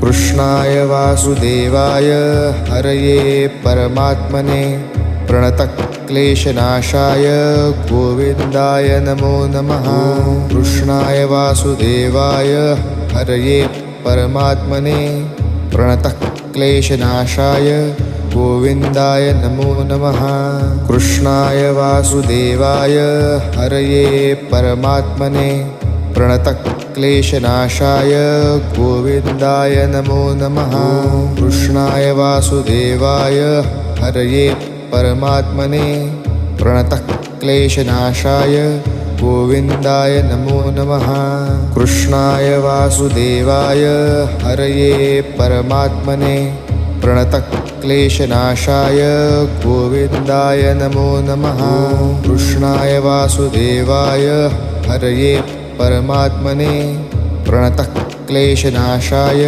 कृष्णाय वासुदेवाय हरये परमात्मने प्रणतक्लेशनाशाय गोविन्दाय नमो नमः। कृष्णाय वासुदेवाय हरये परमात्मने प्रणतक्लेशनाशाय गोविन्दाय नमो नमः। कृष्णाय वासुदेवाय हरये परमात्मने प्रणतक्लेशनाशाय गोविन्दाय नमो नमः। कृष्णाय वासुदेवाय हरये परमात्मने प्रणतक्लेशनाशाय गोविन्दाय नमो नमः। कृष्णाय वासुदेवाय हरये परमात्मने प्रणतक्लेशनाशाय गोविन्दाय नमो नमः। कृष्णाय वासुदेवाय हरये परमात्मने प्रणतक्लेशनाशाय